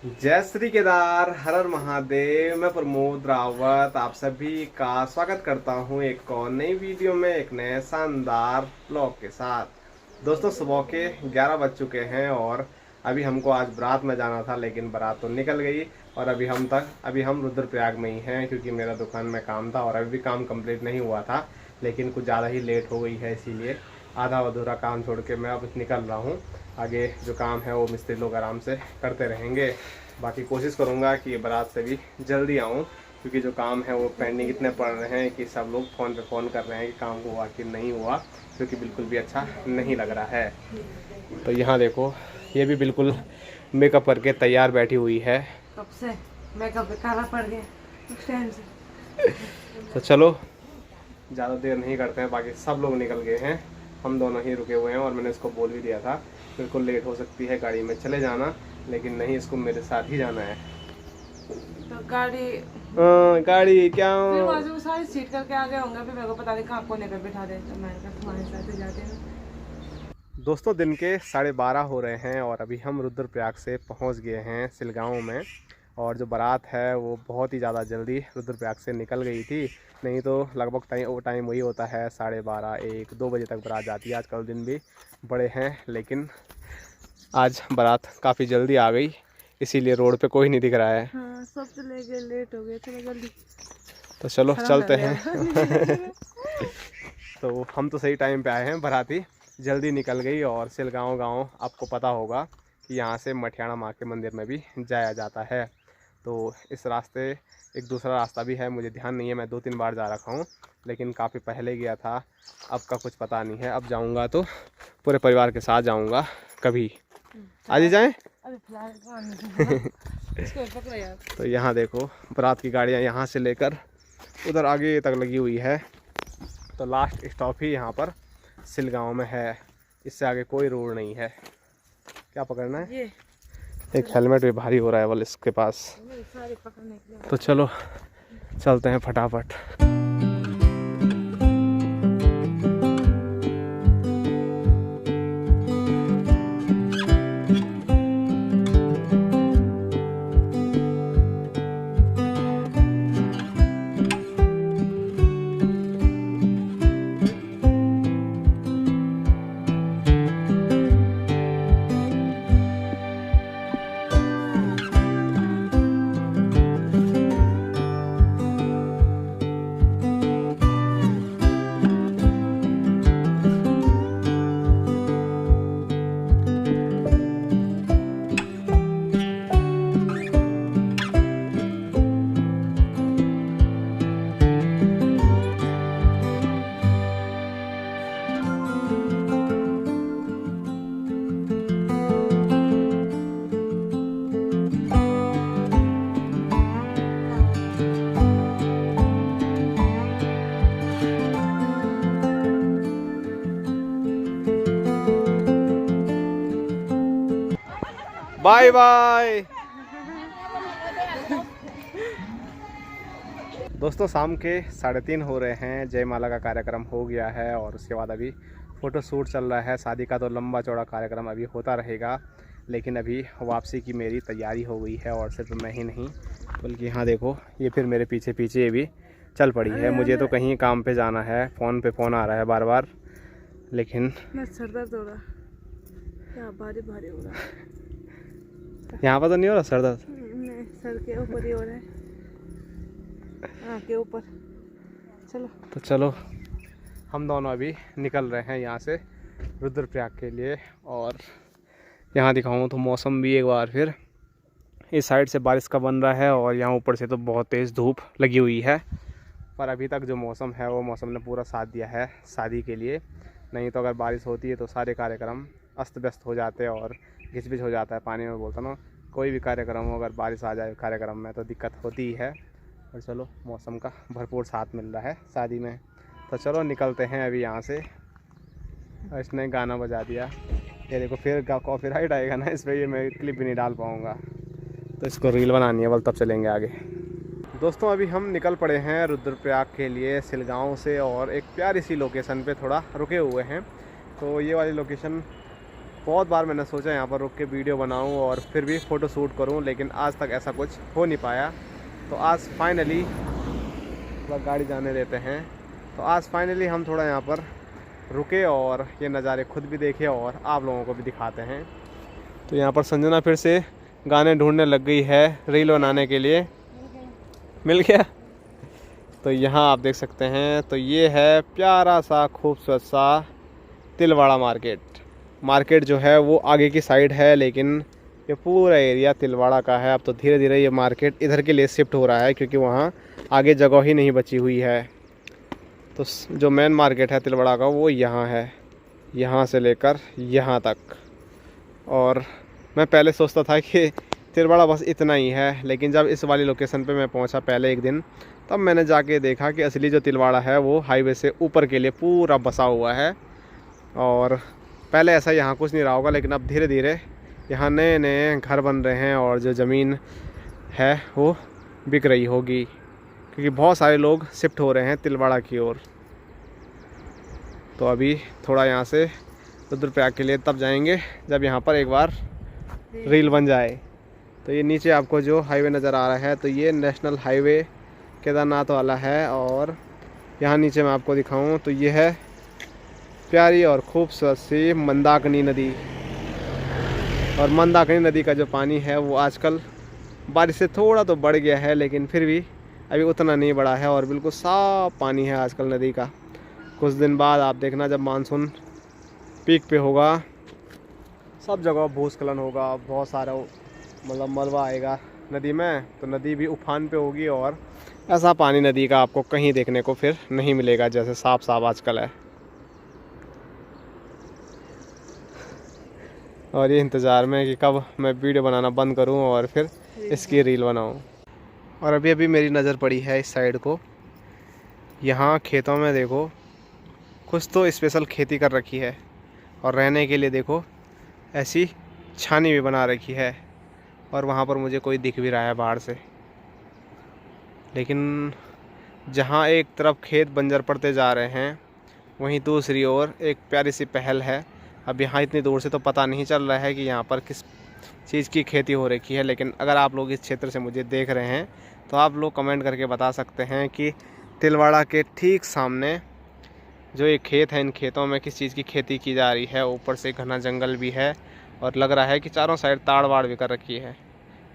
जय श्री केदार, हर हर महादेव। मैं प्रमोद रावत आप सभी का स्वागत करता हूं एक और नई वीडियो में, एक नए शानदार ब्लॉग के साथ। दोस्तों, सुबह के 11 बज चुके हैं और अभी हमको आज बारात में जाना था, लेकिन बारात तो निकल गई और अभी हम रुद्रप्रयाग में ही हैं, क्योंकि मेरा दुकान में काम था और अभी भी काम कंप्लीट नहीं हुआ था, लेकिन कुछ ज़्यादा ही लेट हो गई है, इसीलिए आधा अधूरा काम छोड़ के मैं अब निकल रहा हूँ। आगे जो काम है वो मिस्त्री लोग आराम से करते रहेंगे। बाकी कोशिश करूँगा कि बारात से भी जल्दी आऊँ, क्योंकि जो काम है वो पेंडिंग इतने पड़ रहे हैं कि सब लोग फ़ोन पे फ़ोन कर रहे हैं कि काम हुआ कि नहीं हुआ, क्योंकि बिल्कुल भी अच्छा नहीं लग रहा है। तो यहाँ देखो, ये भी बिल्कुल मेकअप करके तैयार बैठी हुई है। कब से मेकअप पे काला पड़ गया उस टाइम से। तो चलो ज़्यादा देर नहीं करते हैं, बाकी सब लोग निकल गए हैं, हम दोनों ही रुके हुए हैं। और मैंने इसको बोल भी दिया था बिल्कुल लेट हो सकती है, गाड़ी में चले जाना, लेकिन नहीं, इसको मेरे साथ ही जाना है। तो गाड़ी गाड़ी क्या फिर वहाँ से वो सारी सीट करके आ गए होंगे, फिर मेरे को पता नहीं कहाँ कोने पे बिठा दे, तो मैंने कहा तुम्हारे साथ ही जाते हैं। दोस्तों, दिन के 12:30 हो रहे हैं और अभी हम रुद्रप्रयाग से पहुंच गए हैं सिलगांव में। और जो बारात है वो बहुत ही ज़्यादा जल्दी रुद्रप्रयाग से निकल गई थी, नहीं तो लगभग टाइम वही होता है 12:30, 1, 2 बजे तक बारात जाती है। आजकल दिन भी बड़े हैं, लेकिन आज बारात काफ़ी जल्दी आ गई, इसीलिए रोड पे कोई नहीं दिख रहा है। हाँ, सब चले गए, लेट हो गए, चलो जल्दी। तो चलो चलते हैं। तो हम तो सही टाइम पे आए हैं, बाराती जल्दी निकल गई। और सिलगांव गांव आपको पता होगा कि यहाँ से मठियाना माँ के मंदिर में भी जाया जाता है। तो इस रास्ते एक दूसरा रास्ता भी है, मुझे ध्यान नहीं है, मैं 2-3 बार जा रखा हूँ, लेकिन काफ़ी पहले गया था, अब का कुछ पता नहीं है। अब जाऊँगा तो पूरे परिवार के साथ जाऊँगा कभी। आज ही जाएँ? अरे फिलहाल इसको पकड़ो यार। तो यहाँ देखो, बारात की गाड़ियाँ यहाँ से लेकर उधर आगे तक लगी हुई है। तो लास्ट स्टॉप ही यहाँ पर सिलगांव में है, इससे आगे कोई रोड नहीं है। क्या पकड़ना है? ये एक हेलमेट भी भारी हो रहा है वाल इसके पास। सारे पकड़ने के लिए। तो चलो चलते हैं फटाफट। Bye bye. दोस्तों, शाम के 3:30 हो रहे हैं, जयमाला का कार्यक्रम हो गया है और उसके बाद अभी फ़ोटो शूट चल रहा है। शादी का तो लंबा चौड़ा कार्यक्रम अभी होता रहेगा, लेकिन अभी वापसी की मेरी तैयारी हो गई है। और सिर्फ मैं ही नहीं, बल्कि यहाँ देखो, ये फिर मेरे पीछे पीछे ये भी चल पड़ी है। मुझे तो कहीं काम पे जाना है, फ़ोन पे फ़ोन आ रहा है बार बार, लेकिन मैं सर दर्द हो रहा, क्या भारी भारी हो रहा। यहाँ पर तो नहीं हो रहा सर दर्द? नहीं, सर के ऊपर ही हो रहा है, आँख के ऊपर। चलो तो चलो, हम दोनों अभी निकल रहे हैं यहाँ से रुद्रप्रयाग के लिए। और यहाँ दिखाऊँ तो मौसम भी एक बार फिर इस साइड से बारिश का बन रहा है और यहाँ ऊपर से तो बहुत तेज़ धूप लगी हुई है। पर अभी तक जो मौसम है वो मौसम ने पूरा साथ दिया है शादी के लिए, नहीं तो अगर बारिश होती है तो सारे कार्यक्रम अस्त व्यस्त हो जाते हैं और घिच-पिच हो जाता है। पानी में बोलता ना, कोई भी कार्यक्रम हो, अगर बारिश आ जाए कार्यक्रम में तो दिक्कत होती ही है। और चलो, मौसम का भरपूर साथ मिल रहा है शादी में। तो चलो निकलते हैं अभी यहाँ से। इसने गाना बजा दिया, ये देखो, फिर कॉपीराइट आएगा ना इस पर, ये मैं क्लिप भी नहीं डाल पाऊँगा, तो इसको रील बनानी है, बल तब चलेंगे आगे। दोस्तों, अभी हम निकल पड़े हैं रुद्रप्रयाग के लिए सिलगांव से और एक प्यारी सी लोकेशन पे थोड़ा रुके हुए हैं। तो ये वाली लोकेशन बहुत बार मैंने सोचा यहाँ पर रुक के वीडियो बनाऊँ और फिर भी फ़ोटो शूट करूँ, लेकिन आज तक ऐसा कुछ हो नहीं पाया। तो आज फाइनली गाड़ी जाने देते हैं। तो आज फाइनली हम थोड़ा यहाँ पर रुके और ये नज़ारे खुद भी देखे और आप लोगों को भी दिखाते हैं। तो यहाँ पर संजना फिर से गाने ढूंढने लग गई है रील बनाने के लिए। मिल गया। तो यहाँ आप देख सकते हैं, तो ये है प्यारा सा खूबसूरत सा तिलवाड़ा मार्केट जो है वो आगे की साइड है, लेकिन ये पूरा एरिया तिलवाड़ा का है। अब तो धीरे धीरे ये मार्केट इधर के लिए शिफ्ट हो रहा है, क्योंकि वहाँ आगे जगह ही नहीं बची हुई है। तो जो मेन मार्केट है तिलवाड़ा का वो यहाँ है, यहाँ से लेकर यहाँ तक। और मैं पहले सोचता था कि तिलवाड़ा बस इतना ही है, लेकिन जब इस वाली लोकेशन पे मैं पहुँचा पहले एक दिन, तब मैंने जाके देखा कि असली जो तिलवाड़ा है वो हाईवे से ऊपर के लिए पूरा बसा हुआ है। और पहले ऐसा यहाँ कुछ नहीं रहा होगा, लेकिन अब धीरे धीरे यहाँ नए नए घर बन रहे हैं और जो ज़मीन है वो बिक रही होगी, क्योंकि बहुत सारे लोग शिफ्ट हो रहे हैं तिलवाड़ा की ओर। तो अभी थोड़ा यहाँ से रुद्रप्रयाग के लिए तब जाएंगे जब यहाँ पर एक बार रील बन जाए। तो ये नीचे आपको जो हाईवे नज़र आ रहा है, तो ये नेशनल हाईवे केदारनाथ वाला है। और यहाँ नीचे मैं आपको दिखाऊं तो ये है प्यारी और खूबसूरत सी मंदाकिनी नदी। और मंदाकिनी नदी का जो पानी है वो आजकल बारिश से थोड़ा तो बढ़ गया है, लेकिन फिर भी अभी उतना नहीं बढ़ा है और बिल्कुल साफ पानी है आजकल नदी का। कुछ दिन बाद आप देखना जब मानसून पीक पे होगा, सब जगह भूस्खलन होगा, बहुत सारा मतलब मलबा आएगा नदी में, तो नदी भी उफान पे होगी और ऐसा पानी नदी का आपको कहीं देखने को फिर नहीं मिलेगा जैसे साफ साफ आजकल है। और ये इंतज़ार में कि कब मैं वीडियो बनाना बंद करूं और फिर इसकी रील बनाऊं। और अभी मेरी नज़र पड़ी है इस साइड को। यहाँ खेतों में देखो कुछ तो स्पेशल खेती कर रखी है, और रहने के लिए देखो ऐसी छानी भी बना रखी है। और वहाँ पर मुझे कोई दिख भी रहा है बाहर से, लेकिन जहाँ एक तरफ खेत बंजर पड़ते जा रहे हैं, वहीं दूसरी ओर एक प्यारी सी पहल है। अब यहाँ इतनी दूर से तो पता नहीं चल रहा है कि यहाँ पर किस चीज़ की खेती हो रखी है, लेकिन अगर आप लोग इस क्षेत्र से मुझे देख रहे हैं तो आप लोग कमेंट करके बता सकते हैं कि तिलवाड़ा के ठीक सामने जो ये खेत है, इन खेतों में किस चीज़ की खेती की जा रही है। ऊपर से घना जंगल भी है और लग रहा है कि चारों साइड ताड़ वाड़ भी कर रखी है।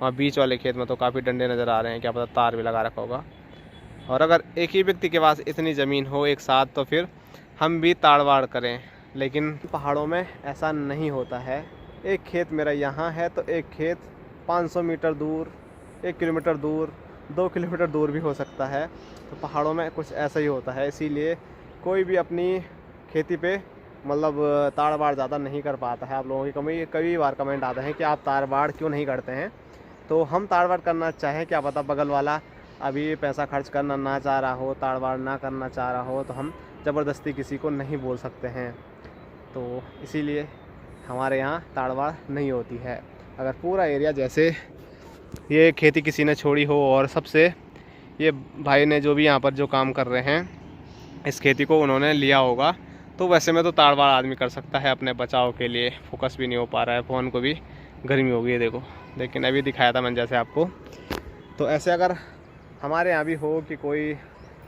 वहाँ बीच वाले खेत में तो काफ़ी डंडे नज़र आ रहे हैं, क्या पता तार भी लगा रखा होगा। और अगर एक ही व्यक्ति के पास इतनी ज़मीन हो एक साथ, तो फिर हम भी ताड़ वाड़ करें, लेकिन पहाड़ों में ऐसा नहीं होता है। एक खेत मेरा यहाँ है तो एक खेत 500 मीटर दूर, 1 किलोमीटर दूर, 2 किलोमीटर दूर भी हो सकता है। तो पहाड़ों में कुछ ऐसा ही होता है, इसीलिए कोई भी अपनी खेती पे मतलब ताड़ बाड़ ज़्यादा नहीं कर पाता है। आप लोगों की कई बार कमेंट आते हैं कि आप ताड़ बाड़ क्यों नहीं करते हैं। तो हम ताड़ बाड़ करना चाहें, क्या पता बगल वाला अभी पैसा खर्च करना ना चाह रहा हो, ताड़ बाड़ ना करना चाह रहा हो, तो हम ज़बरदस्ती किसी को नहीं बोल सकते हैं। तो इसीलिए हमारे यहाँ ताड़ बाड़ नहीं होती है। अगर पूरा एरिया जैसे ये खेती किसी ने छोड़ी हो और सबसे ये भाई ने जो भी यहाँ पर जो काम कर रहे हैं इस खेती को उन्होंने लिया होगा, तो वैसे में तो ताड़ बाड़ आदमी कर सकता है अपने बचाव के लिए। फोकस भी नहीं हो पा रहा है, फ़ोन को भी गर्मी हो गई है देखो, लेकिन अभी दिखाया था मैंने जैसे आपको। तो ऐसे अगर हमारे यहाँ भी हो कि कोई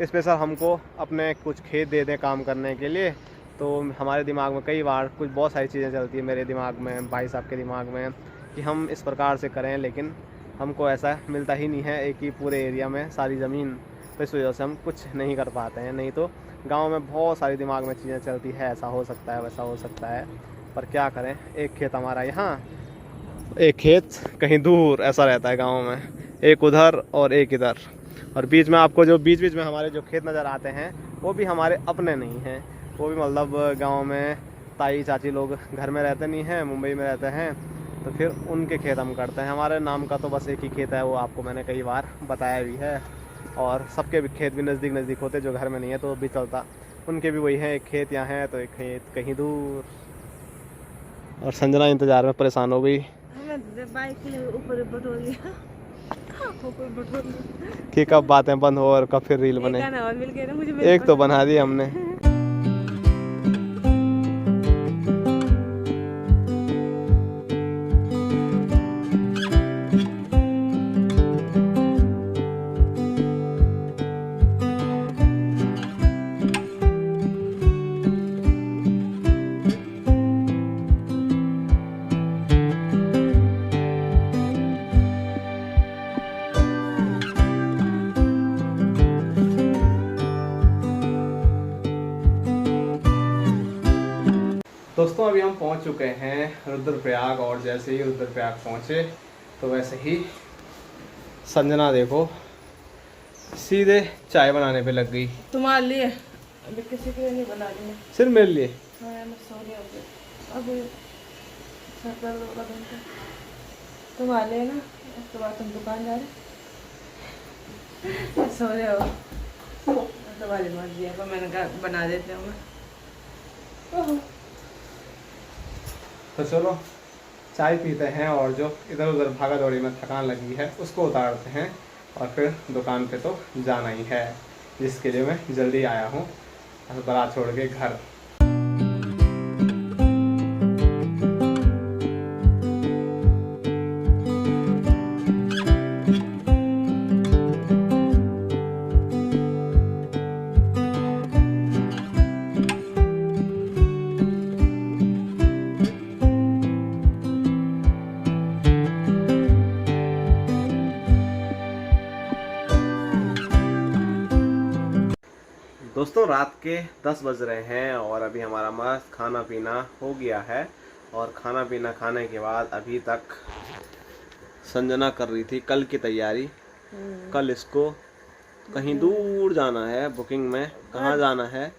स्पेशल हमको अपने कुछ खेत दे दें काम करने के लिए, तो हमारे दिमाग में कई बार बहुत सारी चीज़ें चलती है, मेरे दिमाग में, भाई साहब के दिमाग में, कि हम इस प्रकार से करें, लेकिन हमको ऐसा मिलता ही नहीं है एक ही पूरे एरिया में सारी ज़मीन। तो इस वजह से हम कुछ नहीं कर पाते हैं। नहीं तो गांव में बहुत सारी दिमाग में चीज़ें चलती है, ऐसा हो सकता है, वैसा हो सकता है, पर क्या करें, एक खेत हमारा यहाँ, एक खेत कहीं दूर, ऐसा रहता है गाँव में, एक उधर और एक इधर। और बीच में आपको जो बीच में हमारे जो खेत नज़र आते हैं वो भी हमारे अपने नहीं हैं, वो भी मतलब गांव में ताई चाची लोग घर में रहते नहीं हैं, मुंबई में रहते हैं, तो फिर उनके खेत हम करते हैं। हमारे नाम का तो बस एक ही खेत है, वो आपको मैंने कई बार बताया भी है। और सबके भी खेत भी नज़दीक होते, जो घर में नहीं है तो भी चलता, उनके भी वही है, एक खेत यहाँ है तो एक खेत कहीं दूर। और संजना इंतज़ार में परेशान हो गई कि कब बातें बंद हो और कब फिर रील बने। एक तो बना दी हमने। दोस्तों अभी हम पहुंच चुके हैं रुद्रप्रयाग, और जैसे ही रुद्रप्रयाग पहुंचे तो वैसे ही संजना देखो सीधे चाय बनाने पे लग गई। तुम्हारे लिए अभी किसी के लिए नहीं बना रही मैं। सिर्फ मेरे लिए? हाँ मैं सो रही हूँ अभी सर दर्द होगा घंटा। तुम आ ले ना, उसके बाद तुम दुकान जा रहे सो रहे हो। तुम्हारी मर्जी है, पर मैंने कहा बना देते हो मैं। तो चलो चाय पीते हैं, और जो इधर उधर भागा दौड़ी में थकान लगी है उसको उतारते हैं, और फिर दुकान पे तो जाना ही है, जिसके लिए मैं जल्दी आया हूँ बारात छोड़ के घर। दोस्तों रात के 10 बज रहे हैं और अभी हमारा मस्त खाना पीना हो गया है, और खाना पीना खाने के बाद अभी तक संजना कर रही थी कल की तैयारी। कल इसको कहीं दूर जाना है, बुकिंग में। कहाँ जाना है?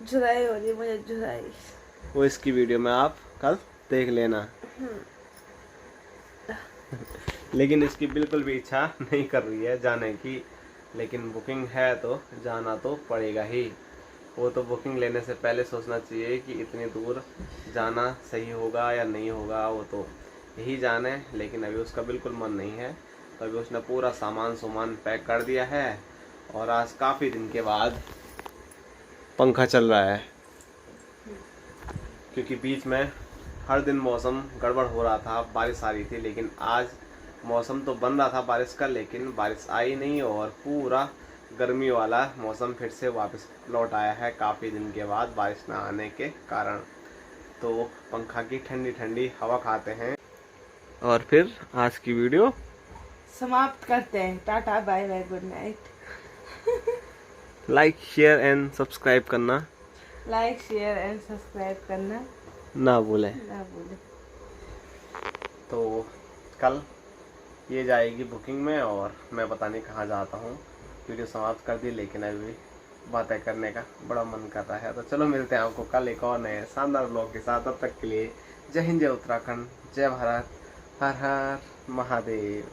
जुदाई हो रही मुझे, जुदाई। वो इसकी वीडियो में आप कल देख लेना। लेकिन इसकी बिल्कुल भी इच्छा नहीं कर रही है जाने की, लेकिन बुकिंग है तो जाना तो पड़ेगा ही। वो तो बुकिंग लेने से पहले सोचना चाहिए कि इतनी दूर जाना सही होगा या नहीं होगा, वो तो यही जाने। लेकिन अभी उसका बिल्कुल मन नहीं है, तो अभी उसने पूरा सामान पैक कर दिया है, और आज काफ़ी दिन के बाद पंखा चल रहा है, क्योंकि बीच में हर दिन मौसम गड़बड़ हो रहा था, बारिश आ रही थी। लेकिन आज मौसम तो बन रहा था बारिश का, लेकिन बारिश आई नहीं, और पूरा गर्मी वाला मौसम फिर से वापस लौट आया है काफ़ी दिन के बाद बारिश ना आने के कारण। तो पंखा की ठंडी ठंडी हवा खाते हैं, और फिर आज की वीडियो समाप्त करते हैं। Tata bye bye, good night. Like share and subscribe करना लाइक शेयर एंड सब्सक्राइब करना ना भूलें। ना भूलें। तो कल ये जाएगी बुकिंग में, और मैं पता नहीं कहाँ जाता हूँ। वीडियो समाप्त कर दी, लेकिन अभी बातें करने का बड़ा मन कर रहा है। तो चलो मिलते हैं आपको कल एक और नए शानदार ब्लॉग के साथ। तब तक के लिए जय हिंद, जय उत्तराखंड, जय भारत, हर हर महादेव।